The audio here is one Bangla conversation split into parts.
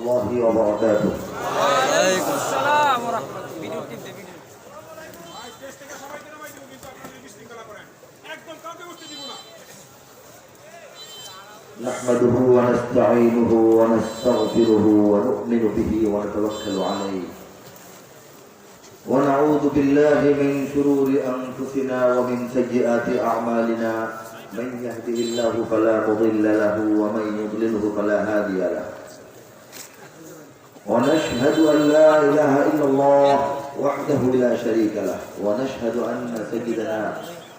الله وبركاته. وعليكم السلام ورحمة الله. نحمده ونستعينه ونستغفره ونؤمن به ونتوكل عليه ونعوذ بالله من شرور أنفسنا ومن سيئات أعمالنا من يهده الله فلا مضل له ومن يضلله فلا هادي له ونشهد أن لا إله إلا الله وحده لا شريك له ونشهد أن سيدنا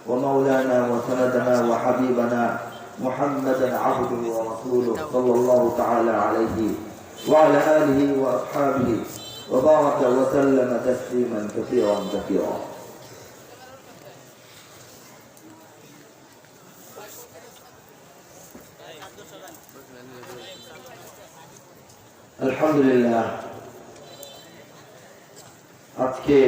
ومولانا وسندنا وحبيبنا محمدا عبده ورسوله صلى الله تعالى عليه وعلى آله وأصحابه وبارك وسلم تسليما كثيرا كثيرا. আলহামদুলিল্লাহ, আজকে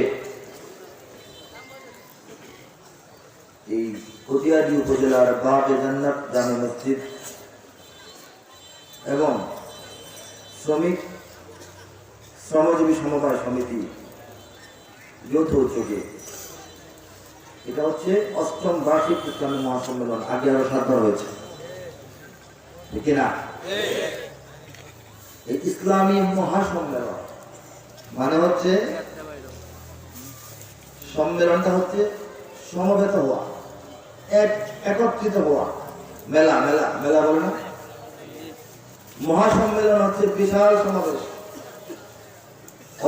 এই কটিয়াদি উপজেলার বাগে জান্নাত জামে মসজিদ এবং শ্রমজীবী সমবায় সমিতি যৌথ উদ্যোগে এটা হচ্ছে ৮ম বার্ষিক ইসলামী মহাসম্মেলন। আগে আরো ৭বার হয়েছে, ঠিক না? এই ইসলামী মহাসম্মেলন মানে হচ্ছে, সম্মেলনটা হচ্ছে সমবেত হওয়া, একত্রিত হওয়া, মেলা মেলা মেলা বলে না? মহাসম্মেলন হচ্ছে বিশাল সমাবেশ,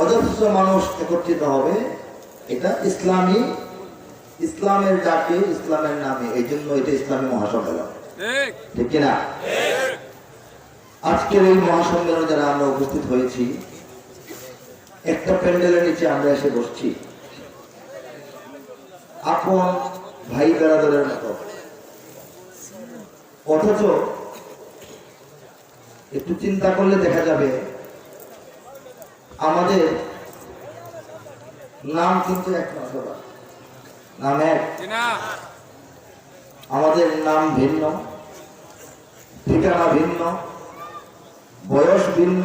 অজস্র মানুষ একত্রিত হবে। এটা ইসলামের ডাকে, ইসলামের নামে, এই জন্য এটা ইসলামী মহাসম্মেলন, ঠিক কিনা? আজকের এই মহাসম্মেলনে যারা আমরা উপস্থিত হয়েছি, একটা প্যান্ডেলের নিচে আমরা এসে বসছি আপন ভাই বেরাদরের মতো, অথচ একটু চিন্তা করলে দেখা যাবে আমাদের নাম কিন্তু এক না, সবার নাম এক, আমাদের নাম ভিন্ন, ঠিকানা ভিন্ন, বয়স ভিন্ন,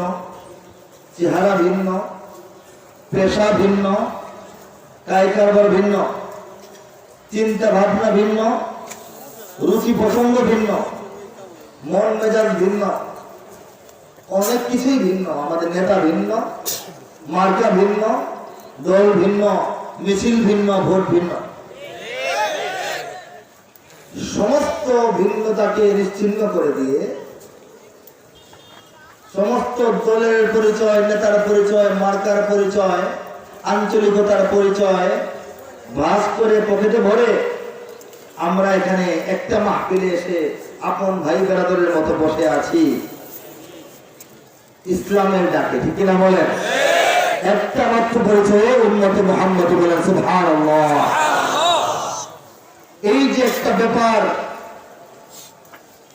চেহারা ভিন্ন, পেশা ভিন্ন, কায় কারবার ভিন্ন, চিন্তা ভাবনা ভিন্ন, রুচি পছন্দ ভিন্ন, মন মেজাজ ভিন্ন, অনেক কিছুই ভিন্ন। আমাদের নেতা ভিন্ন, মার্কা ভিন্ন, দল ভিন্ন, মিছিল ভিন্ন, ভোট ভিন্ন। সমস্ত ভিন্নতাকে নিশ্চিহ্ন করে দিয়ে সমস্ত দলের পরিচয়, নেতার পরিচয়, মার্কার পরিচয়, আঞ্চলিকতার পরিচয় ভাস করে পকেটে ভরে আমরা এখানে একটা মাহফিলে এসে আপন ভাই বেরাদরের মতো বসে আছি ইসলামের ডাকে, ঠিক কিনা বলেন? একটা মাত্র পরিচয়ে উম্মতে মুহাম্মদ বলেন সুবহানাল্লাহ। এই যে একটা ব্যাপার,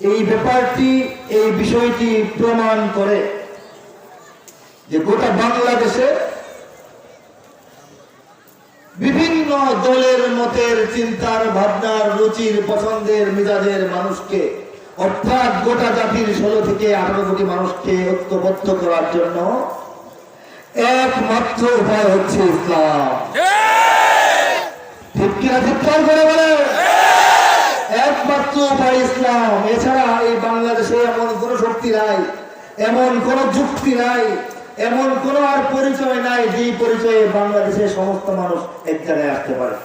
এই ব্যাপারটি, এই বিষয়টি প্রমাণ করে যে গোটা বাংলাদেশে বিভিন্ন দলের মতের, চিন্তার, ভাবনার, রুচির, পছন্দের, মিজাজের মানুষকে, অর্থাৎ গোটা জাতির ১৬ থেকে ১৮ কোটি মানুষকে ঐক্যবদ্ধ করার জন্য একমাত্র উপায় হচ্ছে ইসলাম, ঠিক কিনা? চিৎকার করে বলে, একমাত্র উপায় ইসলাম। এছাড়া এই বাংলাদেশে এমন কোন শক্তি নাই, এমন কোন যুক্তি নাই, এমন কোন আর পরিচয় নাই যে পরিচয়ে বাংলাদেশের সমস্ত মানুষ এক জায়গায় আসতে পারে।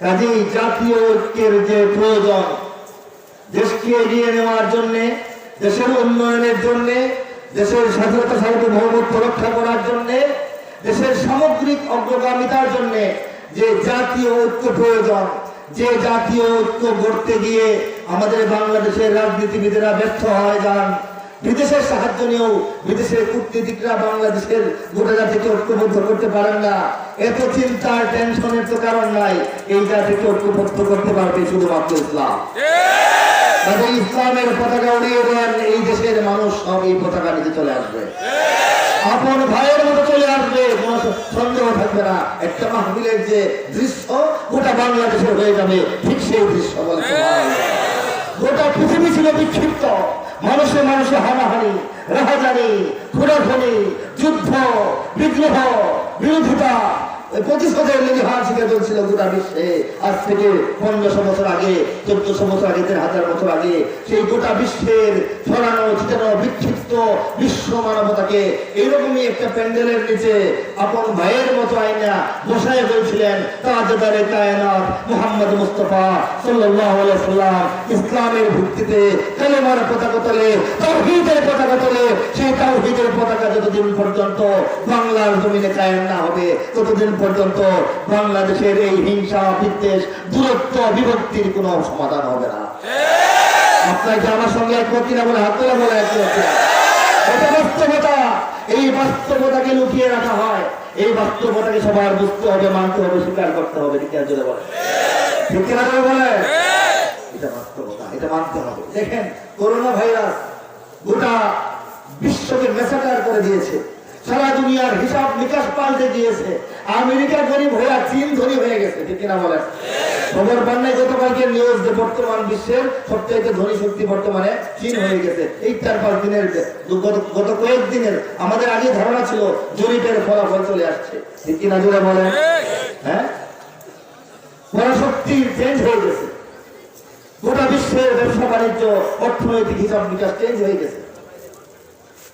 কাজেই জাতীয় ঐক্যের যে প্রয়োজন, দেশকে এগিয়ে নেওয়ার জন্য, দেশের উন্নয়নের জন্য, দেশের স্বাধীনতা সার্বভৌমত্ব রক্ষা করার জন্য, দেশের সামগ্রিক অগ্রগামিতার জন্য যে জাতীয় ঐক্য প্রয়োজন, যে জাতীয় ঐক্য গড়তে গিয়ে আমাদের বাংলাদেশের রাজনীতিবিদেরা ব্যর্থ হয়ে যান, বিদেশের সাহায্য নিয়েও বিদেশের কূটনীতিকরা বাংলাদেশের গোটা জাতিকে ঐক্যবদ্ধ করতে পারেন না। এত চিন্তার, টেনশনের তো কারণ নাই। এই জাতিকে ঐক্যবদ্ধ করতে পারবে শুধুমাত্র ইসলাম। ইসলামের পতাকা উড়িয়ে দেন, এই দেশের মানুষ সব এই পতাকা নিতে চলে আসবে, আপন ভাইয়ের মতো চলে আসবে, কোন সন্দেহ থাকবে না। একটা মাহফিলের যে দৃশ্য গোটা বাংলাদেশের হয়ে যাবে, ঠিক সেই দৃশ্য বলে গোটা পৃথিবী ছিল বিক্ষিপ্ত, মানুষে মানুষে হানাহানি, রাহাজানি, খুনাখুনি, যুদ্ধ, বিগ্রহ, বিরোধিতা, প্রতিশোধের লেলিহান শিখে চলছিল গোটা বিশ্বে। আজ থেকে 1500 বছর আগে, 1400 বছর আগে, 3000 বছর আগে সেই গোটা বিশ্বের ছড়ানো ছিটানো বিক্ষিপ্ত বিশ্ব মানবতাকে এইরকমই একটা প্যান্ডেলের নিচে আপন ভাইয়ের মতো আইনা বসায় বলছিলেন তাজদারে কায়নাত মুহাম্মদ মুস্তাফা সাল্লাল্লাহু আলাইহি সাল্লাম। ইসলামের ভিত্তিতে কালেমার পতাকা তোলে, তাওহীদের পতাকা তোলে। সেই তাওহীদের পতাকা যতদিন পর্যন্ত বাংলার জমিনে কায়েম না হবে, ততদিন পর্যন্ত বাংলাদেশের এই হিংসা, বিদ্বেষ, দূরত্ব, বিভক্তির কোনো সমাধান হবে না। আপনাকে আমার সঙ্গে একমত কিনা বলে হাত তোলা, বলে একমত কিনা? এটা বাস্তবতা। এই বাস্তবতাকে লুকিয়ে রাখা হয়। এই বাস্তবতাকে সবার বুঝতে হবে, মানতে হবে, স্বীকার করতে হবে। ঠিক আছে বলে, ঠিক কিনা বলে? এটা বাস্তবতা, এটা মানতে হবে। দেখেন, করোনা ভাইরাস গোটা বিশ্বকে মেসাকার করে দিয়েছে। সারা দুনিয়ার হিসাব নিকাশ পাল্টে দিয়েছে। আমেরিকা গরিব হয়ে চীন ধনী হয়ে গেছে। ঠিক কিনা বলেন? খবর বান্নায় গতকালকে নিউজ যে বর্তমান বিশ্বের সবচেয়ে ধনী শক্তি বর্তমানে চীন হয়ে গেছে। এই 4-5 দিনের গত কয়েকদিনের আমাদের আগে ধারণা ছিল জরিপের ফলাফল চলে আসছে। ঠিক কিনা জোরে বলেন? হ্যাঁ, পরাশক্তি চেঞ্জ হয়ে গেছে। গোটা বিশ্বের ব্যবসা বাণিজ্য, অর্থনৈতিক হিসাব নিকাশ চেঞ্জ হয়ে গেছে।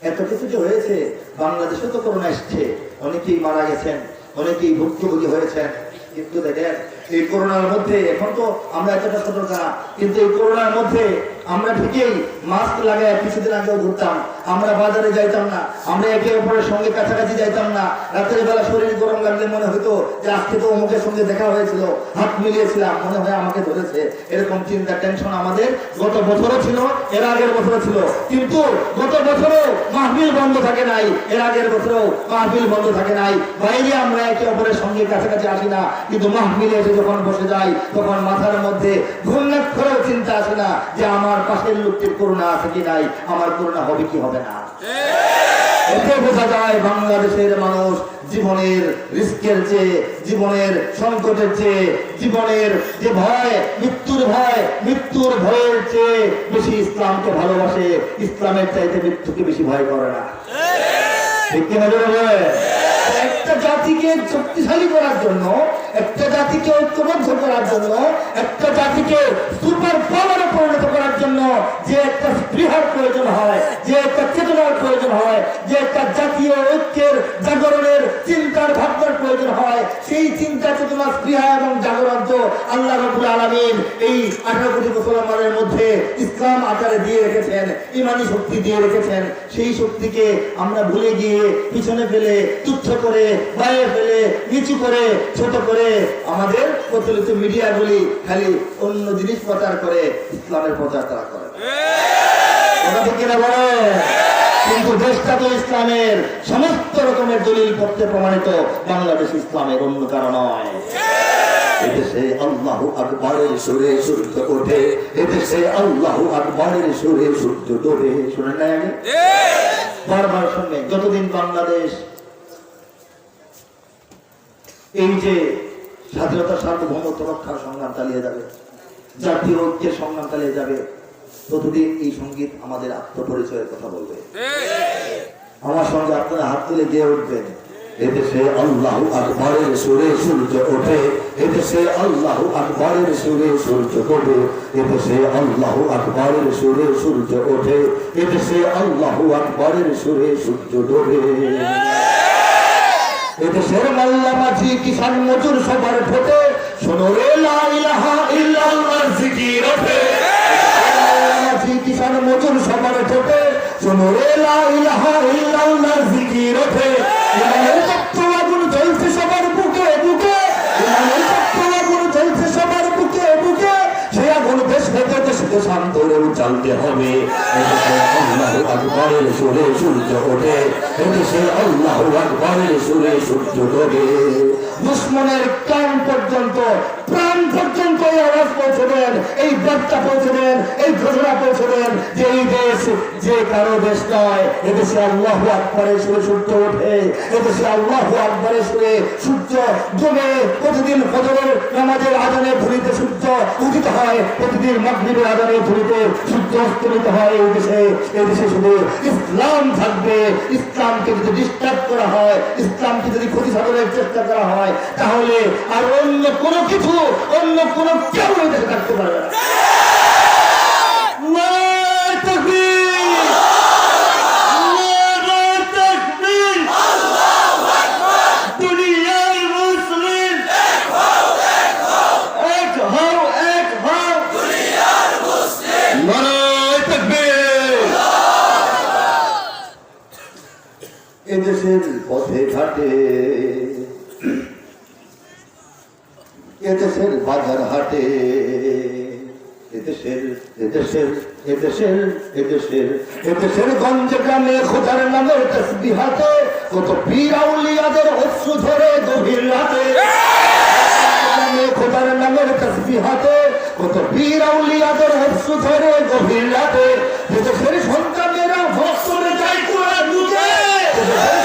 এত কিছু যে হয়েছে, বাংলাদেশে তো করোনা এসছে, অনেকেই মারা গেছেন, অনেকেই ভুক্তভোগী হয়েছেন। কিন্তু দেখেন, এই করোনার মধ্যে এখন তো আমরা এতটা সতর্ক না, কিন্তু এই করোনার মধ্যে আমরা ঠিকই মাস্ক লাগাই কিছুদিন আগেও ঘুরতাম, আমরা বাজারে যাইতাম না, আমরা একে অপরের সঙ্গে কাছাকাছি যাইতাম না। রাতের বেলা শরীর গরম লাগলে মনে হতো যে আজকে তো অমুকের সঙ্গে দেখা হয়েছিল, হাত মিলিয়েছিলাম, মনে হয় আমাকে ধরেছে। এরকম চিন্তা, টেনশন আমাদের গত বছরও ছিল, এর আগের বছরও ছিল। কিন্তু গত বছরও মাহফিল বন্ধ থাকে নাই, এর আগের বছরও মাহফিল বন্ধ থাকে নাই। বাইরে আমরা একে অপরের সঙ্গে কাছাকাছি আসি না, কিন্তু মাহফিলে এসে যখন বসে যাই তখন মাথার মধ্যে ঘূর্ণাক্ষরেও চিন্তা আসে না যে আমার পাশের লোকটির করোনা আছে কি নাই, আমার করোনা হবে কি হবে না। এতে বোঝা যায় বাংলাদেশের মানুষ জীবনের রিস্কের চেয়ে, জীবনের সংকটের চেয়ে, জীবনের যে ভয়, মৃত্যুর ভয়, মৃত্যুর ভয়ের চেয়ে বেশি ইসলামকে ভালোবাসে। ইসলামের চাইতে মৃত্যুকে বেশি ভয় করে না। ঠিক কিনা বলে? একটা জাতিকে শক্তিশালী করার জন্য, একটা জাতিকে ঐক্যবদ্ধ করার জন্য, একটা জাতিকে সুপার পাওয়ারে পরিণত করার জন্য যে একটা স্পৃহার প্রয়োজন হয়, যে একটা চেতনার প্রয়োজন হয়, যে একটা জাতীয় ঐক্যের জাগরণের চিন্তার ভাবনার প্রয়োজন হয়, সেই চিন্তা, চেতনা, স্পৃহা এবং জাগরণ তো আল্লাহ রাব্বুল আলামিন এই 18 কোটি মুসলমানের মধ্যে ইসলাম আকারে দিয়ে রেখেছেন, ইমানি শক্তি দিয়ে রেখেছেন। সেই শক্তিকে আমরা ভুলে গিয়ে, পিছনে ফেলে, তুচ্ছ করে, বাইরে ফেলে, নিচু করে, ছোট করে আমাদের প্রচলিত মিডিয়াগুলি খালি অন্য জিনিস প্রচার করে, ইসলামের প্রচার তারা করে। কথা ঠিক কিনা বলে? কিন্তু দেশটা তো ইসলামের, সমস্ত রকমের দলিল পত্রে প্রমাণিত বাংলাদেশ ইসলামের, অন্য কারণ নয়। এদেশে আল্লাহু আকবারের সুরে সূর্য ওঠে, এদেশে আল্লাহু আকবারের সুরে সূর্য ডোবে। শুনেন নাই আমি বারবার শুনবেন, যতদিন বাংলাদেশ এই যে স্বাধীনতা, সার্বভৌমত্ব রক্ষার সংগ্রাম চালিয়ে যাবে, জাতীয় ঐক্যের সংগ্রাম চালিয়ে যাবে, ততদিন এই সঙ্গীত আমাদের আত্মপরিচয়ের কথা বলবে। আমার সঙ্গে আপনারা হাত তুলে গিয়ে উঠবেন, এদেশে আল্লাহু আকবারের সুরে সূর্য ওঠে, এদেশে আল্লাহু আকবারের সুরে সূর্য ডোবে, এদেশে আল্লাহু আকবারের সুরে সূর্য ওঠে, এদেশে আল্লাহু আকবারের সুরে সূর্য ডোবে। এদেশের মাল্লা মাঝি কিষান মজুর সবার ঠোঁটে শোনো রে লা ইলাহা ইল্লাল্লাহর জিকির ওঠে। মাঝি কিষান মজুর সবার ঠোঁটে শোনো রে লা ইলাহা ইল্লাল্লাহর জিকির ওঠে। ইমানের তপ্ত আগুন জ্বলছে সবার বুকে বুকে, ইমানের তপ্ত আগুন জ্বলছে সবার বুকে বুকে, সেই আগুন দেশ থেকে দেশ দেশান্তরে জ্বালতে হবে। এদেশে আল্লাহু আকবারের সুরে সূর্য ওঠে, এদেশে আল্লাহু আকবারের সুরে সূর্য ডোবে। দুশ্মনের কান পর্যন্ত, প্রাণ পর্যন্ত এই আওয়াজ পৌঁছে দেন, এই বার্তা পৌঁছে দেন, এই ঘোষণা পৌঁছে দেন যে এই দেশ যে কারো দেশ নয়। এদেশে আল্লাহু আকবারের সুরে সূর্য ওঠে, এদেশে আল্লাহু আকবারের সুরে সূর্য ডোবে। প্রতিদিন ফজরের নামাজের আজানে ভূমিতে সূর্য উদিত হয়, প্রতিদিন মাগরিবের আজানে ধুলিতে সূর্য অস্তমিত হয় এই দেশে শুধু ইসলাম থাকবে। ইসলামকে যদি ডিস্টার্ব করা হয়, ইসলামকে যদি ক্ষতি সাধনের চেষ্টা করা হয়, তাহলে আর অন্য কোনো কিছু, অন্য কোনো কেউ এই দেশে থাকতে পারবে না। নারায়ে তাকবীর, নারায়ে তাকবীর, আল্লাহু আকবার। দুনিয়ার মুসলিম এক হও, এক হও, এক হও, দুনিয়ার মুসলিম। নারায়ে তাকবীর। এদেশের পথে ঘাটে, এদেশের বাজার হাটে, এদেশের গঞ্জে গ্রামে খোদার নামের তসবিহাতে কত পীর আউলিয়াদের অশ্রু ধরে গভীর রাতে। খোদার নামের তসবিহাতে কত পীর আউলিয়াদের অশ্রু ধরে গভীর রাতে। এদেশের সন্তানেরা ভক্তরে যায় কুরআন বুকে,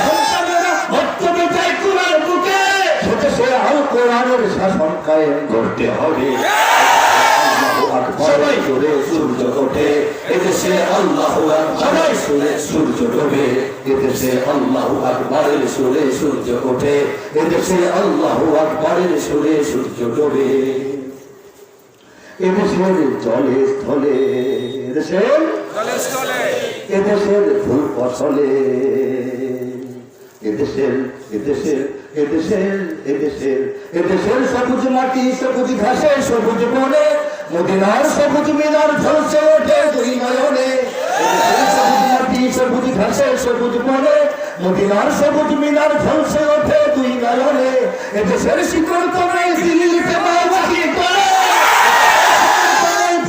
সন্তানেরা ভক্তরে যায় কুরআন বুকে। সেদেশে আল কোরআনের শাসন কায়েম করতে হবে। সবাই সুরে সূর্য ওঠে এদেশে, আল্লাহু আকবার সুরে সূর্য ডোবে এদেশে, আল্লাহু আকবারের সুরে সূর্য ওঠে এদেশে, আল্লাহু আকবারের সুরে সূর্য ডোবে। এদেশের জলে স্থলে, এদেশের ফুল ফসলে, এদেশের সবুজ মাটি, সবুজ ঘাসে, সবুজ বনে, মদিনার সবুজ মিনার ঝলসে ওঠে দুই নয়নে। এদেশের সবুজ মাটি, সবুজ ঘাসে, সবুজ বনে, মদিনার সবুজ মিনার ঝলসে ওঠে দুই নয়নে। এদেশের শিকড় তলে দিল্লিতে বাওয়াজি করে,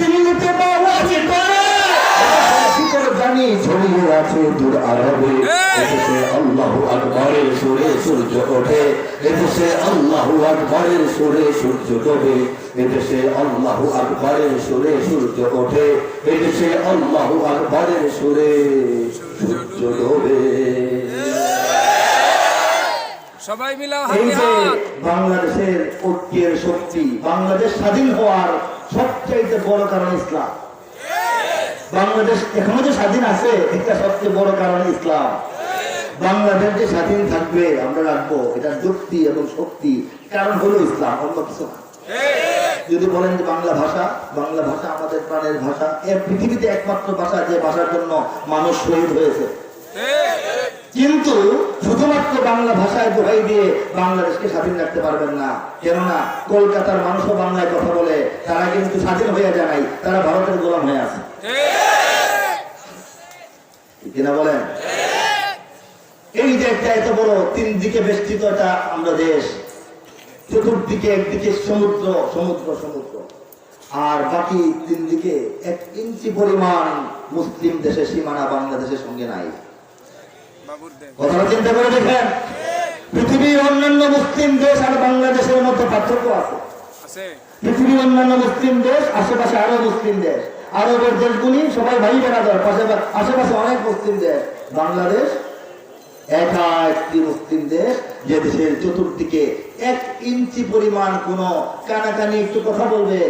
দিল্লিতে বাওয়াজি করে। শিকড় জানি ছড়িয়ে আছে দূর আরবে এদেশে, আল্লাহু আকবারের সুরে সূর্য ওঠে এদেশে, আল্লাহু আকবারের সুরে সূর্য ডোবে এদেশে, আল্লাহু আকবারের সুরে সূর্য ওঠে এদেশে, আল্লাহু আকবারের সুরে সূর্য ডোবে। সবাই মিলে এই যে বাংলাদেশের ঐক্যের শক্তি, বাংলাদেশ স্বাধীন হওয়ার সবচেয়ে বড় কারণ ইসলাম। বাংলাদেশ এখনো যে স্বাধীন আছে, এটা সবচেয়ে বড় কারণ ইসলাম। বাংলাদেশ যে স্বাধীন থাকবে আমরা রাখবো, এটা যুক্তি এবং শক্তি কারণ হলো ইসলাম, অন্য কিছু না। যদি বলেন যে বাংলা ভাষা আমাদের প্রাণের ভাষা, এর পৃথিবীতে একমাত্র ভাষা যে ভাষার জন্য মানুষ শহীদ হয়েছে। কিন্তু শুধুমাত্র বাংলা ভাষায় দোহাই দিয়ে বাংলাদেশকে স্বাধীন রাখতে পারবেন না। কেননা কলকাতার মানুষও বাংলায় কথা বলে, তারা কিন্তু স্বাধীন হয়ে যায় নাই, তারা ভারতের গোলাম হয়ে আছে কিনা বলেন? এই যে একটা এত বড় তিন দিকে বেষ্টিত একটা আমরা দেশ, চতুর্দিকে একদিকে সমুদ্র সমুদ্র সমুদ্র, আর বাকি তিন দিকে 1 ইঞ্চি পরিমাণ মুসলিম দেশের সীমানা বাংলাদেশের সঙ্গে নাই। কথাটা চিন্তা করে দেখেন, পৃথিবীর অন্যান্য মুসলিম দেশ আর বাংলাদেশের মধ্যে পার্থক্য আছে। পৃথিবীর অন্যান্য মুসলিম দেশ, আশেপাশে আরো মুসলিম দেশ, আরবের দেশগুলি সবাই ভাই বেড়াদার, আশেপাশে অনেক মুসলিম দেশ। বাংলাদেশ একা একটি মুসলিম দেশ, যে দেশের চতুর্দিকে 1 ইঞ্চি পরিমাণ কোন কানাকানি একটু কথা বলবে,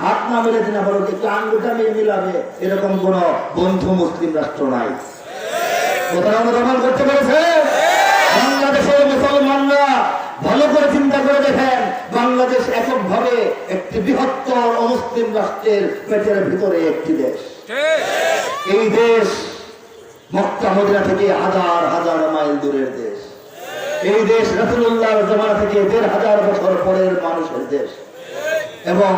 হাত না মেলাতে না পারো, একটু আঙ্গুলটা মিলাবে, এরকম কোন বন্ধু মুসলিম রাষ্ট্র নাই। কোথাও প্রমাণ করতে পেরেছে? বাংলাদেশের মুসলমানরা ভালো করে চিন্তা করে দেখেন, বাংলাদেশ এককভাবে একটি বৃহত্তর অমুসলিম রাষ্ট্রের পেটের ভিতরে একটি দেশ। এই দেশ মক্কা মদিনা থেকে হাজার হাজার মাইল দূরের দেশ। এই দেশ রাসূলুল্লাহর জামানা থেকে 1500 বছর পরের মানুষের দেশ, এবং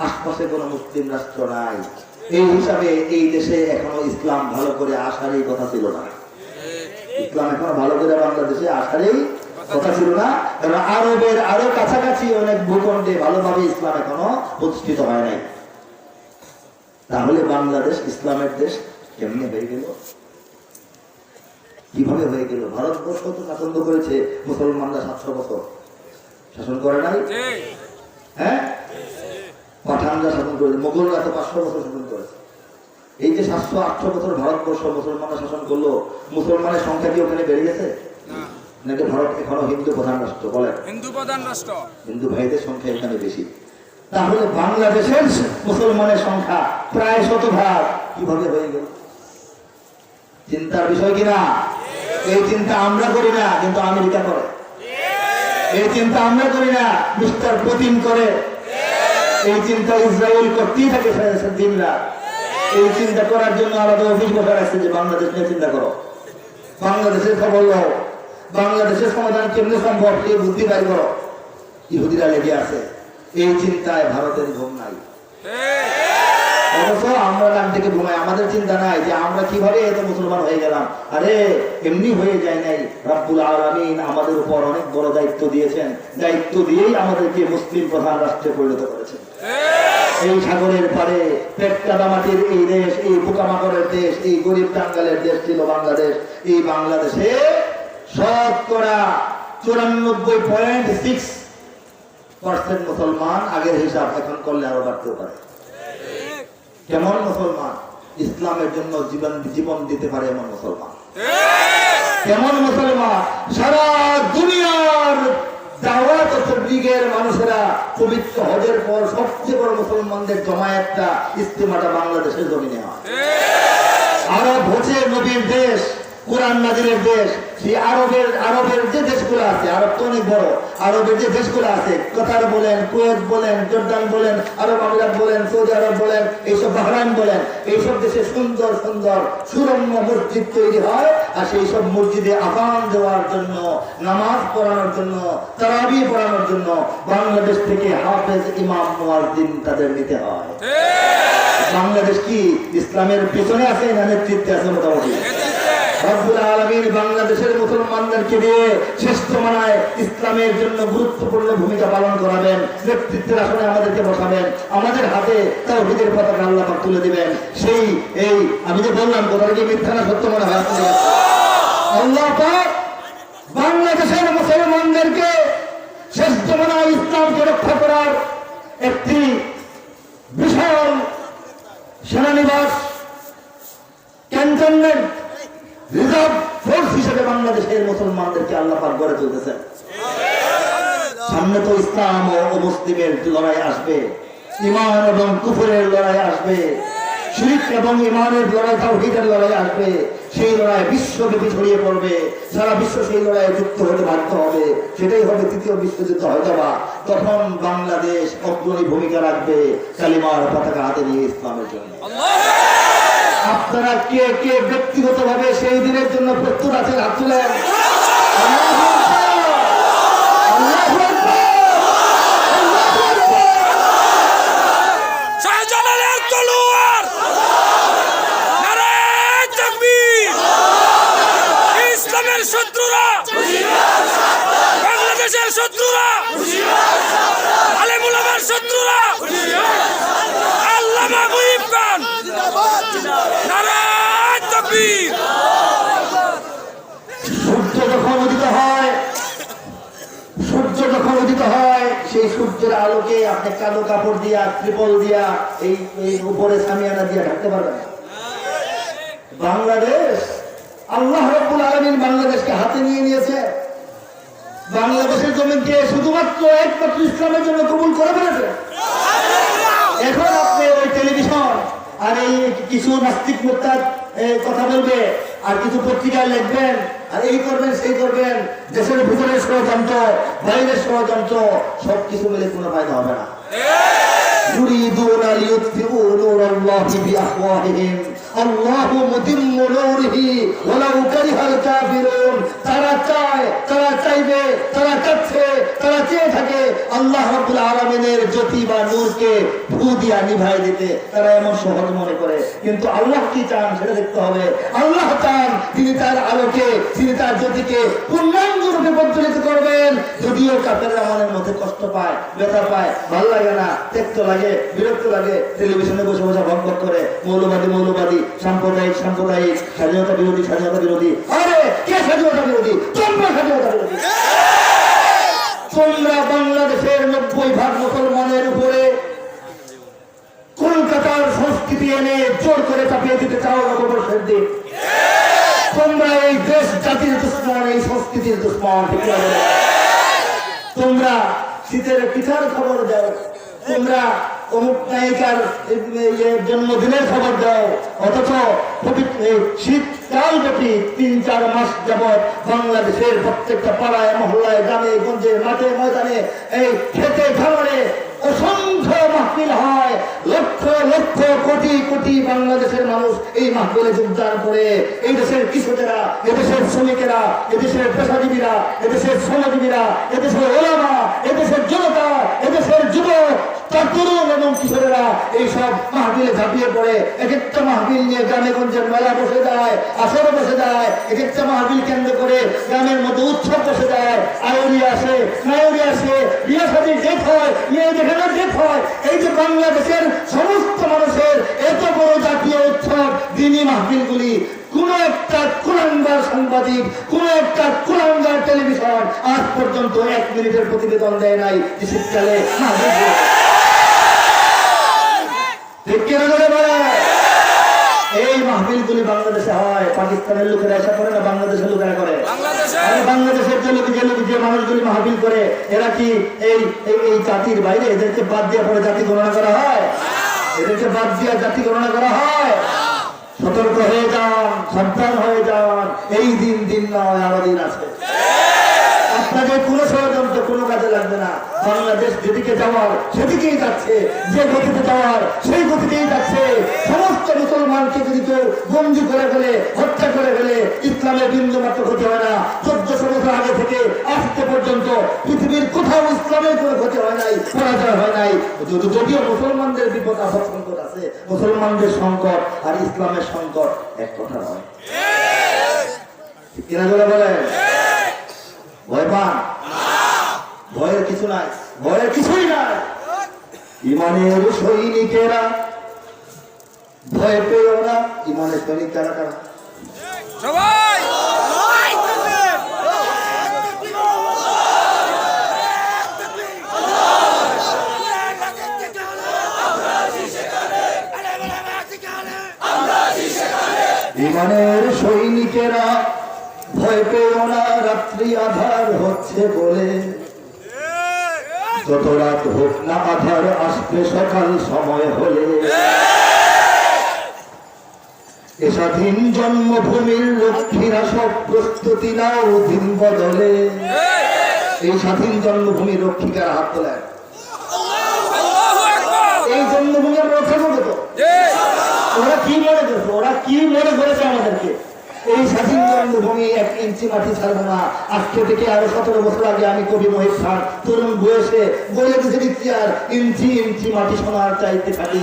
আশপাশে কোনো মুসলিম রাষ্ট্র নাই। এই হিসাবে এই দেশে এখনো ইসলাম ভালো করে আসারই কথা ছিল না। ইসলাম এখনো ভালো করে বাংলাদেশে আসারই কথা ছিল না, কারণ আরবের আরো কাছাকাছি অনেক ভূখণ্ডে ভালোভাবে ইসলাম এখনো প্রতিষ্ঠিত হয় নাই। তাহলে বাংলাদেশ ইসলামের দেশ কেমনে হয়ে গেল? কিভাবে হয়ে গেল? ভারতবর্ষ তো শাসন করেছে মুসলমানরা 700 বছর, শাসন করে নাই? হ্যাঁ, পাঠানরা শাসন করেছে, মোগলরা তো 500 বছর শাসন করেছে। এই যে 700-800 বছর ভারতবর্ষ মুসলমানরা শাসন করলো, মুসলমানের সংখ্যা কি ওখানে বেড়ে গেছে নাকি ভারত এখনো হিন্দু প্রধান রাষ্ট্র? বলেন, হিন্দু প্রধান রাষ্ট্র, হিন্দু ভাইদের সংখ্যা এখানে বেশি। তাহলে বাংলাদেশের মুসলমানের সংখ্যা প্রায় শতভাগ কিভাবে হয়ে গেল? চিন্তার বিষয় কিনা? এই চিন্তা আমরা করি না, কিন্তু আমেরিকা করে। এই চিন্তা আমরা করি না, মিস্টার পুতিন করে। এই চিন্তা ইসরায়েল করতেই থাকে দিন রাত। এই চিন্তা করার জন্য আলাদা অফিস বসে রাখছে যে বাংলাদেশ নিয়ে চিন্তা করো, বাংলাদেশের খবর নাও, বাংলাদেশের সমাধান কেমনি সম্ভব এই বুদ্ধি বাই করো। ইহুদিরা লেগে আছে এই চিন্তায়। ভারতের ঘুম নাই, অথচ আমরা নাম থেকে ঘুমাই। আমাদের চিন্তা নাই যে আমরা কিভাবে এত মুসলমান হয়ে গেলাম। আরে এমনি হয়ে যায় নাই, রব্বুল আলামিন আমাদের উপর অনেক বড় দায়িত্ব দিয়েছেন। দায়িত্ব দিয়েই আমাদেরকে মুসলিম প্রধান রাষ্ট্রে পরিণত করেছেন। এই সাগরের পারে পেট কাদা মাটির এই দেশ, এই পোকামাকড়ের দেশ, এই গরিব টাঙ্গালের দেশ ছিল বাংলাদেশ। এই বাংলাদেশে শতকরা 94.6% মুসলমান। আগের হিসাব এখন করলে আরো বাড়তেও পারে। কেমন মুসলমান? ইসলামের জন্য জীবন দিতে পারে এমন মুসলমান। কেমন মুসলমান? সারা দুনিয়ার দাওয়াত ও তাবলীগের মানুষেরা পবিত্র হজের পর সবচেয়ে বড় মুসলমানদের জমায়েতটা ইজতিমাটা বাংলাদেশের জমিনে হয়। আরব হচ্ছে নবীর দেশ, কোরআন নাজিলের দেশ। সেই আরবের যে দেশগুলো আছে, আরব তো অনেক বড়, আরবের যে দেশগুলো আছে, কাতার বলেন, কুয়েত বলেন, জর্দান বলেন, আরব আমিরাত বলেন, সৌদি আরব বলেন, এইসব বাহরাইন বলেন, এইসব দেশে সুন্দর সুন্দর সুরম্য মসজিদ তৈরি হয়। আর সেই সব মসজিদে আযান দেওয়ার জন্য, নামাজ পড়ানোর জন্য, তারাবি পড়ানোর জন্য বাংলাদেশ থেকে হাফেজ, ইমাম, মুয়াজ্জিন তাদের নিতে হয়। বাংলাদেশ কি ইসলামের পিছনে আছে না নেতৃত্বে আছে? মোটামুটি রব্বুল আলামিন বাংলাদেশের মুসলমানদেরকে দিয়ে শ্রেষ্ঠ মানায় ইসলামের জন্য গুরুত্বপূর্ণ ভূমিকা পালন করাবেন। নেতৃত্বের আসনে আমাদেরকে বসাবেন, আমাদের হাতে তাওহীদের পতাকা আল্লাহ পাক তুলে দিবেন। সেই এই আমি যে বললাম কথাটা কি মিথ্যা না সত্য মনে হয়? আল্লাহ পাক বাংলাদেশের মুসলমানদেরকে শ্রেষ্ঠ মানায় ইসলামকে রক্ষা করার একটি বিশাল সেনানিবাস, ক্যান্টনমেন্ট, রিজার্ভ ফোর্স হিসেবে বাংলাদেশের মুসলমানদেরকে আল্লাহ পাক গড়ে তুলতেছেন। সামনে তো ইসলাম ও মুসলিমের লড়াই আসবে, ঈমান এবং কুফরের লড়াই আসবে, শিরক এবং ঈমানের লড়াই, তাওহীদের লড়াই আসবে। সেই লড়াই বিশ্বব্যাপী ছড়িয়ে পড়বে, সারা বিশ্ব সেই লড়াইয়ে যুক্ত হতে বাধ্য হবে। সেটাই হবে তৃতীয় বিশ্বযুদ্ধ হয়তোবা। তখন বাংলাদেশ অগ্রণী ভূমিকা রাখবে কালিমার পতাকা হাতে নিয়ে ইসলামের জন্য। আপনারা কে কে ব্যক্তিগতভাবে সেই দিনের জন্য প্রস্তুত আছেন? হাত তুলেন। শাহজালালের তলোয়ার, নারায়ে তাকবীর। ইসলামের শত্রুরা, বাংলাদেশের শত্রুরা, আলেম ওলামার শত্রুরা, আল্লামা মুহিব খান, নারায়ে তাকবীর। সূর্য যখন উদিত হয়, সূর্য যখন উদিত হয়, সেই সূর্যের আলোকে আপনি কালো কাপড় দিয়া, ত্রিপল দিয়া, এই উপরে সামিয়ানা দিয়া ঢাকতে পারবেন না। বাংলাদেশ, আল্লাহ রাব্বুল আলামিন বাংলাদেশকে হাতে নিয়ে নিয়েছে। বাংলাদেশের জমিনকে শুধুমাত্র একমাত্র ইসলামের জন্য কবুল করে ফেলেছে। এখন আপনি ওই টেলিভিশন আর এই কিছু নাস্তিক মুরতাদ কথা বলবে, আর কিছু পত্রিকায় লিখবেন, আর এই করবেন সেই করবেন, দেশের ভিতরের ষড়যন্ত্র, বাইরের ষড়যন্ত্র, সবকিছু মিলে কোনো ফায়দা হবে না। يريدون ليطفئوا نور الله بأفواههم الله متم نوره ولو كره الكافرون। তারা চায়, তারা চাইবে, তারা চাচ্ছে, তারা চেয়ে থাকে আল্লাহ রাব্বুল আলামিনের জ্যোতি বা নূরকে ফু দিয়া নিভাই দিতে। তারা এমন সহজ মনে করে, কিন্তু আল্লাহ কি চান সেটা দেখতে হবে। আল্লাহ চান তিনি তার আলোকে, তিনি তার জ্যোতিকে পূর্ণাঙ্গ রূপে প্রজ্বলিত করবেন। যদিও কাফেররা মনের মধ্যে কষ্ট পায়, ব্যথা পায়, ভালো লাগে না, তেক্ত লাগে, বিরক্ত লাগে, টেলিভিশনে বসে বসে ভঙ্গ করে মৌলবাদী মৌলবাদী, সাম্প্রদায়িক সাম্প্রদায়িক, স্বাধীনতা বিরোধী স্বাধীনতা বিরোধী। আরে কে স্বাধীনতা বিরোধী? তোমরা স্বাধীনতা বিরোধী। তোমরা বাংলাদেশের 90% মুসলমানের উপরে কলকাতার সংস্কৃতি এনে জোর করে চাপিয়ে দিতে চাও নববর্ষের দিন। তোমরা এই দেশ জাতির দুশ্মন, এই সংস্কৃতির দুশ্মন। তোমরা শীতের পিঠার খবর দাও, তোমরা অমুক নায়িকার জন্মদিনের খবর দাও, অথচ শীতকাল ব্যাপী 3-4 মাস যাবৎ বাংলাদেশের প্রত্যেকটা পাড়ায় মহল্লায় গ্রামে গঞ্জে মাঠে ময়দানে এই খেতে খামারে অসংখ্য মাহফিল হয়। লক্ষ লক্ষ কোটি কোটি বাংলাদেশের মানুষ এই মাহফিলে যোগদান করে। এই দেশের কৃষকেরা, এদেশের শ্রমিকেরা, এদেশের পেশাজীবীরা, এদেশের শ্রমজীবীরা, এদেশের ওলামা, এদেশের জনতা, এদেশের যুবক, তরুণ এবং কিশোরেরা এইসব মাহফিলে ঝাঁপিয়ে পড়ে। এক একটা মাহফিল নিয়ে গ্রামে গঞ্জের মেলা বসে যায়, আসর বসে যায়। এক একটা মাহফিল কেন্দ্র করে গ্রামের মধ্যে উৎসব বসে যায়। আয়োরি আসে, নায়রি আসে, বিয়ে শাদীর ডেট হয়, মেয়ে দেখানোর ডেট হয়। এই যে বাংলাদেশের সমস্ত মানুষের এত বড় জাতীয় উৎসব দিনী মাহফিলগুলি, কোন একটা কুলাঙ্গার সাংবাদিক, কোন একটা কুলাঙ্গার টেলিভিশন আজ পর্যন্ত 1 মিনিটের প্রতিবেদন দেয় নাই যে শীতকালে মাহফিল। এই মাহফিলগুলি বাংলাদেশে হয়, পাকিস্তানের লোকেরা এসে করে না, বাংলাদেশের লোকেরা করে। বাংলাদেশের যে মানুষগুলি মাহফিল করে, এরা কি এই জাতির বাইরে? এদেরকে বাদ দিয়ে পরে জাতি গণনা করা হয়? এদেরকে বাদ দিয়ে জাতি গণনা করা হয়? সতর্ক হয়ে যান, সাবধান হয়ে যান। এই দিন নয়, আরো দিন আছে। আপনাদের কোনো ষড়যন্ত্র কোনো কাজে লাগবে না। বাংলাদেশ যেদিকে যাওয়ার সেদিকেই যাচ্ছে, যে গতিতে যাওয়ার সেই গতিতেই যাচ্ছে। সমস্ত মুসলমানকে যদি কেউ বন্দী করে ফেলে, হত্যা করে ফেলে, ইসলামের বিন্দু মাত্র ক্ষতি হয় না। 1400 বছর আগে থেকে আজকে পর্যন্ত পৃথিবীর কোথাও ইসলামের কোনো ক্ষতি হয় নাই, পরাজয় হয় নাই। যদিও মুসলমানদের বিপদ আপদ সংকট আছে, মুসলমানদের সংকট আর ইসলামের সংকট এক কথা নয়। কিনা করে বলেন? ভয় পান? ভয়ের কিছু নাই, ভয়ের কিছুই নাই। ইমানের সৈনিকেরা ভয় পেও না। ইমানের সৈনিক কারা কারা? সবাই ইমানের সৈনিকেরা ভয় পেও না, রাত্রি আধার হচ্ছে বলে। যত রাত হোক না আধার, আসবে সকাল সময় হলে। এ স্বাধীন জন্মভূমির লক্ষ্মীরা সব প্রস্তুতি নাও দিন বদলে। এই স্বাধীন জন্মভূমির রক্ষিকার হাত তোলেন। এই জন্মভূমির রক্ষা করবে তো? ওরা কি মনে করছে? ওরা কি মনে করেছে আমাদেরকে? এই স্বাধীন জন্মভূমি 1 ইঞ্চি মাটি ছাড়বো না। আজকে থেকে আরো 17 বছর আগে আমি কবি মহিত খান তরুণ বয়সে বলে দিচ্ছি, আর ইঞ্চি ইঞ্চি মাটি সোনার চাইতে থাকি।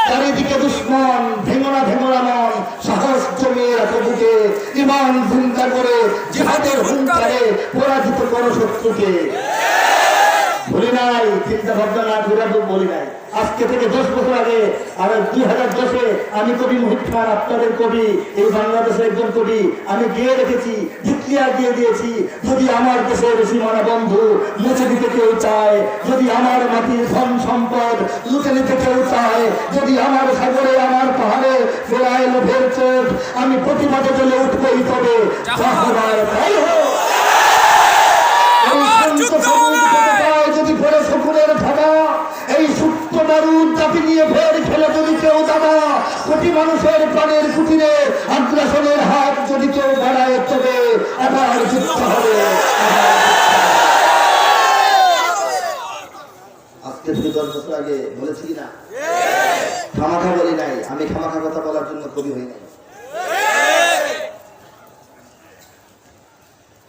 চারিদিকে দুশ্মন, ভেঙনা মন, সাহস জমিয়ে রাখো বুকে। ইমান চিন্তা করে জিহাদের হুঙ্কারে পরাজিত করো শত্রুকে। বলি নাই, চিন্তা ভাবনা না করে বলি নাই। আজকে থেকে 10 বছর আগে, আর 2010-এ আমি কবি মহিত খান, আপনাদের কবি, এই বাংলাদেশের একজন কবি, আমি গিয়ে রেখেছি, ডিক্লিয়ার দিয়ে দিয়েছি, যদি আমার দেশের সীমানা বন্ধু মুছে দিতে কেউ চায়, যদি আমার মাটির ধন সম্পদ লুটে নিতে কেউ চায়, যদি আমার সাগরে আমার পাহাড়ে ফেরায় লোভের চোখ, আমি প্রতিবাদে চলে উঠবই। তবে তাই হোক, যদি পরে শকুনের ধাবা, এই সুপ্ত বারুদ চাপি নিয়ে ফের খেলে যদি কেউ দাদা, কোটি মানুষের প্রাণের কুটিরে আগ্রাসনের হাত যদি কেউ বাড়ায়, তবে আবার যুদ্ধ হবে। আজকে থেকে 10 বছর আগে বলেছি না? খামাখা বলি নাই, আমি খামাখা কথা বলার জন্য কবি হই নাই।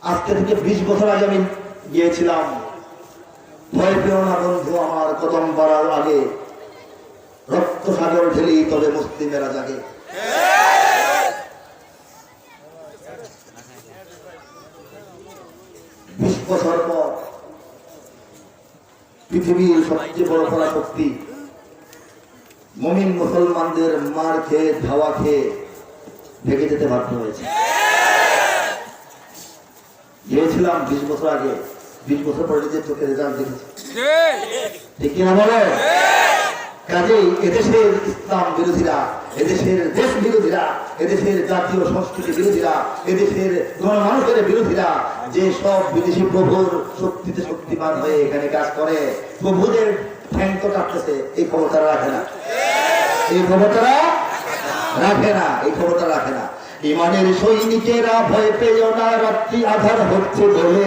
আজকে থেকে 20 বছর আগে আমি গিয়েছিলাম, ভয় পেও না বন্ধু আমার, কদম বাড়ার আগে রক্ত সাগর ঢেলি তবে মুসলিমেরা জাগে। 20 বছর পর পৃথিবীর সবচেয়ে বড় পরাশক্তি মুমিন মুসলমানদের মার খেয়ে ধাওয়া খেয়ে ভেঙে যেতে বাধ্য হয়েছে। গিয়েছিলাম 20 বছর আগে, 20 বছর পরে নিজের চোখে রেজাল্ট দেখেছি। ঠিক কিনা বলে? কাজেই এদেশের ইসলাম বিরোধীরা, এদেশের দেশ বিরোধীরা, এদেশের জাতীয় সংস্কৃতি বিরোধীরা, এদেশের গণমানুষের বিরোধীরা যে সব বিদেশি প্রভুর শক্তিতে শক্তিমান হয়ে এখানে কাজ করে, প্রভুদের ঠ্যাং তো কাটতেছে, এই খবর তারা রাখে না, এই খবর তারা রাখে না, এই খবর তারা রাখে না। ইমানের সৈনিকেরা ভয় পেও না, রাত্রি আধার হচ্ছে বলে,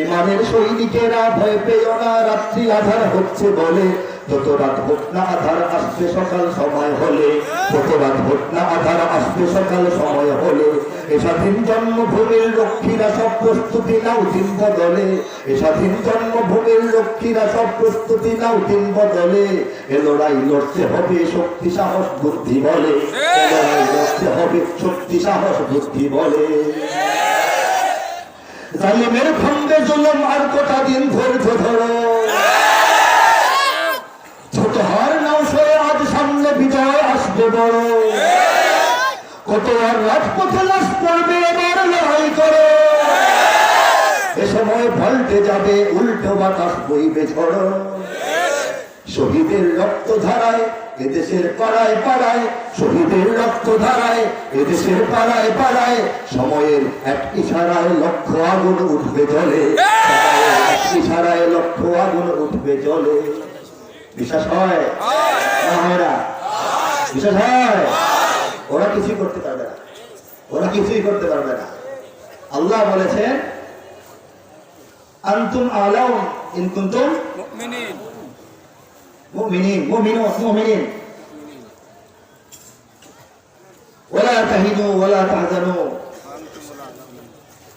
ইমানের সৈনিকেরা ভয় পেও না, রাত্রি আধার হচ্ছে বলে, যত রাত হোক না আধার আসবে সকাল সময় হলে, যত রাত হোক না আধার আসবে সকাল সময় হলে, এ স্বাধীন জন্মভূমির রক্ষীরা সব প্রস্তুতি নাও দিন বদলে, এ স্বাধীন জন্মভূমির রক্ষীরা সব প্রস্তুতি নাও দিন বদলে, এ লড়াই লড়তে হবে শক্তি সাহস বুদ্ধি বলে, এ লড়াই লড়তে হবে শক্তি সাহস বুদ্ধি বলে। জালিমের খণ্ডে জুলুম আর কটা দিন ধৈর্য ধরো, ছোট হার নাও সয়ে আজ সামনে বিজয় আসবে বড়, কত আর রাজপথে লাশ পড়বে এবার লড়াই করো, এ সময় পাল্টে যাবে উল্টো বাতাস বইবে ঝড়, শহীদের রক্ত ধারায় এদেশের পাড়ায় পাড়ায়, শহীদের রক্ত ধারায় এদেশের পাড়ায় পাড়ায়, সময়ের এক ইশারায় লক্ষ আগুন উঠবে জলে, সময়ের এক ইশারায় লক্ষ আগুন উঠবে জলে। বিশ্বাস হয় না হয় না? বিশ্বাস হয়? ওরা কিছুই করতে পারবে না, ওরা কিছুই করতে পারবে না। আল্লাহ বলেছেন আনতুম আলাউন ইন কুনতুম মুমিনিন, মুমিনিন, মুমিনিন ওয়ালা তাহিনু ওয়ালা তাহজানু,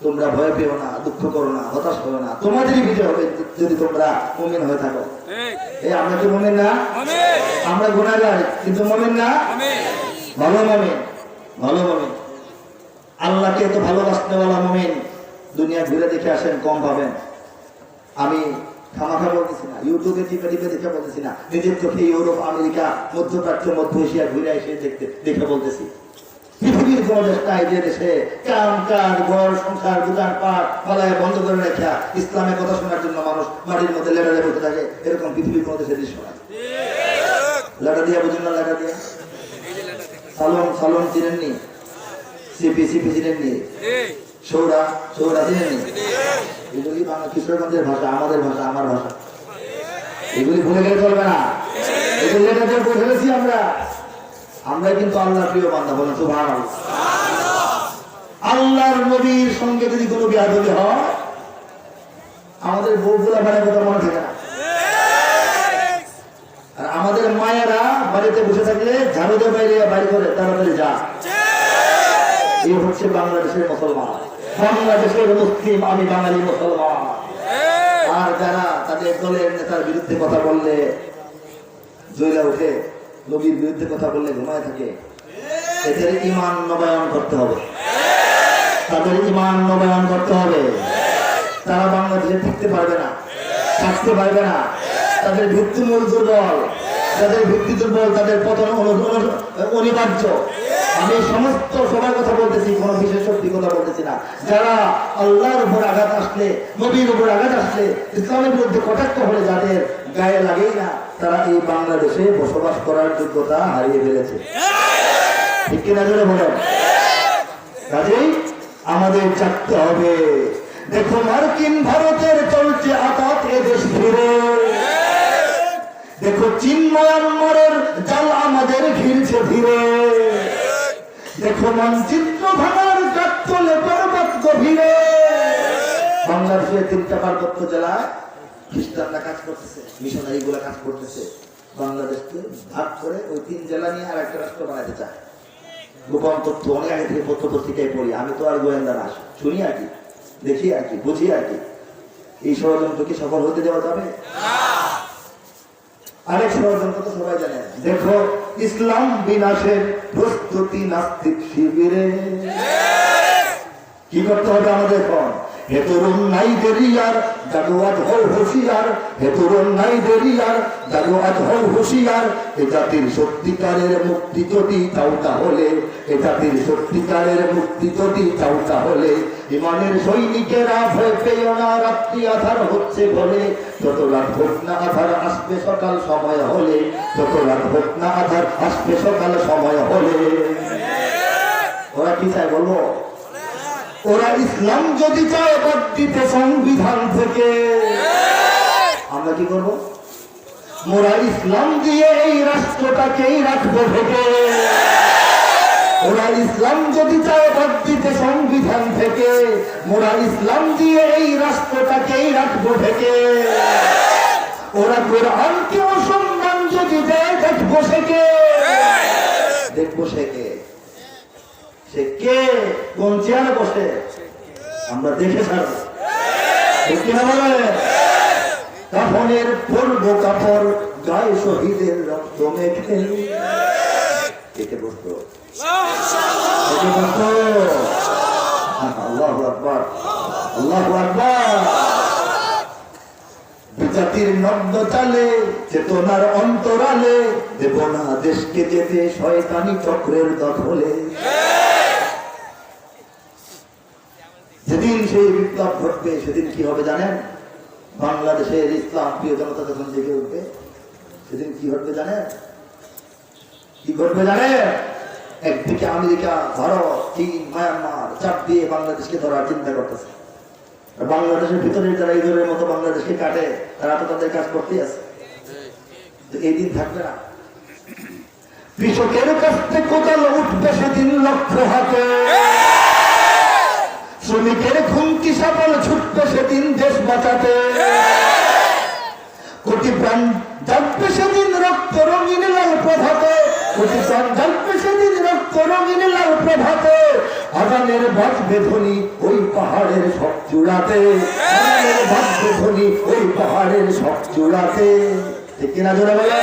তোমরা ভয় পেও না, দুঃখ করো না, হতাশ করো না, তোমাদেরই বিজয় হবে যদি তোমরা মুমিন হয়ে থাকো। ঠিক, এই আমরা কি মুমিন না? মুমিন, আমরা গুনাহগার কিন্তু মুমিন না? মুমিন, ভালো মুমিন, ভালো মুমিন। আল্লাহকে এত ভালোবাসনেওয়ালা মুমিন দুনিয়া ঘুরে দেখে আসেন, কম পাবেন। আমি খামাখা বলতেছি না, ইউটিউবে টিপে টিপে দেখে বলতেছি না, নিজের চোখে ইউরোপ, আমেরিকা, মধ্যপ্রাচ্য, মধ্য এশিয়া ঘুরে এসে দেখে বলতেছি। পৃথিবীর কোন দেশ নাই যে দেশে কাম কাজ ঘর সংসার দোকানপাট ফলায় বন্ধ করে রেখা ইসলামের কথা শোনার জন্য মানুষ মাটির মধ্যে লেটারে বসে থাকে, এরকম পৃথিবীর কোন দেশের দৃশ্য নাই। লেটা দিয়া বুঝুন না, লেটা দিয়া সালন চিনেননি, সিপি চিনেননি, সৌরা চিনেননি, এগুলি বাংলা কিশোরগঞ্জের ভাষা, আমাদের ভাষা, আমার ভাষা, এগুলি ভুলে গেলে চলবে না। এগুলি লেটা দিয়ে বসে গেছি আমরা, আমরা কিন্তু আল্লাহর প্রিয় বান্দা, বলেন সুবহানাল্লাহ। আল্লাহর নবীর সঙ্গে যদি কোনো বিয়াদবি হয়, আমাদের বউগুলা বাড়ির কথা মনে থাকে না, আর আমাদের মায়েরা বাড়িতে বসে থাকলে ঝাড়ু দিয়ে বাইরে বাড়ি করে তাড়াতাড়ি যা। এই হচ্ছে বাংলাদেশের মুসলমান, বাংলাদেশের মুসলিম, আমি বাঙালি মুসলমান। আর যারা তাদের দলের নেতার বিরুদ্ধে কথা বললে জয়লা উঠে, নবীর বিরুদ্ধে কথা বললে ঘুমায় থাকে, এদের ঈমান নবায়ন করতে হবে, তাদের ঈমান নবায়ন করতে হবে। তারা বাংলাদেশে থাকতে পারবে না, থাকতে পারবে না, তাদের ভিত্তিমূল দুর্বল, যাদের ভিত্তি দুর্বল তাদের পতন অনিবার্য। আমি সমস্ত সবার কথা বলতেছি, কোনো বিশেষ শক্তি কথা বলতেছি না। যারা আল্লাহর উপর আঘাত আসলে, নবীর উপর আঘাত আসলে, ইসলামের বিরুদ্ধে কটাক্ষ হলে যাদের গায়ে লাগেই না, তারা এই বাংলাদেশে বসবাস করার যোগ্যতা হারিয়ে ফেলেছে। ঠিক কিনা জোরে বলেন? কাজেই আমাদের চাকতে হবে। দেখো মার্কিন ভারতের চলছে আঘাত এদেশ ঘিরে, দেখো চীন মায়ানমারের জাল আমাদের ঘিরছে ধীরে, দেখো মানচিত্র ভাঙার কাজ চলে পর্বত গভীরে। বাংলাদেশের 3টা পার্বত্য জেলায় খ্রিস্টানরা কাজ করতেছে, মিশনারি গুলা কাজ করতেছে, বাংলাদেশকে ভাগ করে ওই 3 জেলা নিয়ে আর একটা রাষ্ট্র বানাতে চায়। গোপন তথ্য অনেক আগে থেকে পত্র পত্রিকায় পড়ি, আমি তো আর গোয়েন্দা না, শুনি আর কি, দেখি আর কি, বুঝি আর কি। এই ষড়যন্ত্র কি সফল হতে দেওয়া যাবে? আরেক ষড়যন্ত্র তো সবাই জানে, দেখো ইসলাম বিনাশের প্রস্তুতি নাস্তিক শিবিরে। কি করতে হবে আমাদের? এখন হে তরুণ নাই দেরি আর জাগো আজ হও হুঁশিয়ার, হে তরুণ নাই দেরি আর জাগো আজ হও হুঁশিয়ার। এ জাতির সত্যিকারের মুক্তি যদি চাও তাহলে, এ জাতির সত্যিকারের মুক্তি যদি চাও তাহলে, ইমানের সৈনিকেরা ভয় পেও না, রাত্রি আধার হচ্ছে বলে। যত রাত হোক না আধার আসবে সকাল সময় হলে, যত রাত হোক না আধার আসবে সকাল সময় হলে। ওরা কি চায় বলবো? ওরা ইসলাম যদি চায় বাদ দিতে সংবিধান থেকে, আমরা কি করব? মোরা ইসলাম দিয়ে এই রাষ্ট্রটাকেই রাখবো ঢেকে। ওরা ইসলাম যদি চায় বাদ দিতে সংবিধান থেকে, মোরা ইসলাম দিয়ে এই রাষ্ট্রটাকেই রাখবো ঢেকে। ওরা কোরআনকে অসম্মান যদি দেয় দেখবো সে কে, দেখবো সে কে, সে কে কোন চেয়ারে বসে আমরা দেখে ছাড়বো। ঠিক কিনা বলে? কাফনের পরব কাপড় গায়ে শহীদের রক্ত মেখে, দেখে বসতো, দেখে বসতো। আল্লাহু আকবার, আল্লাহু আকবার। জাতির নব্য চালে চেতনার অন্তরালে, দেব না দেশকে যেতে শয়তানি চক্রের দখলে। যেদিন সেই বিপ্লব ঘটবে সেদিন কি হবে জানেন? বাংলাদেশের ইসলাম প্রিয় জনতা যখন জেগে উঠবে সেদিন কি ঘটবে জানেন? কি ঘটবে জানেন? একদিকে আমেরিকা, ভারত, চীন, মায়ানমার চাপ দিয়ে বাংলাদেশকে ধরার চিন্তা করতেছে। আর বাংলাদেশের ভিতরে যারা ইঁদুরের মতো বাংলাদেশকে কাটে তারা তো তাদের কাজ করতেই আছে। এই দিন থাকবে না। কৃষকের কাছ থেকে কোদাল উঠবে সেদিন লক্ষ্য হাতে, শ্রমিকের খুনকি সাবল ছুটবে সেদিন দেশ বাঁচাতে। কোটি প্রাণ জাগবে সেদিন রক্ত রঙিন লাল প্রভাতে, কোটি প্রাণ জাগবে সেদিন রক্ত রঙিন লাল প্রভাতে। আজানের বাজবে ধ্বনি ওই পাহাড়ের সব চূড়াতে, আজানের বাজবে ধ্বনি ওই পাহাড়ের সব চূড়াতে। ঠিক কিনা জোরে বলে?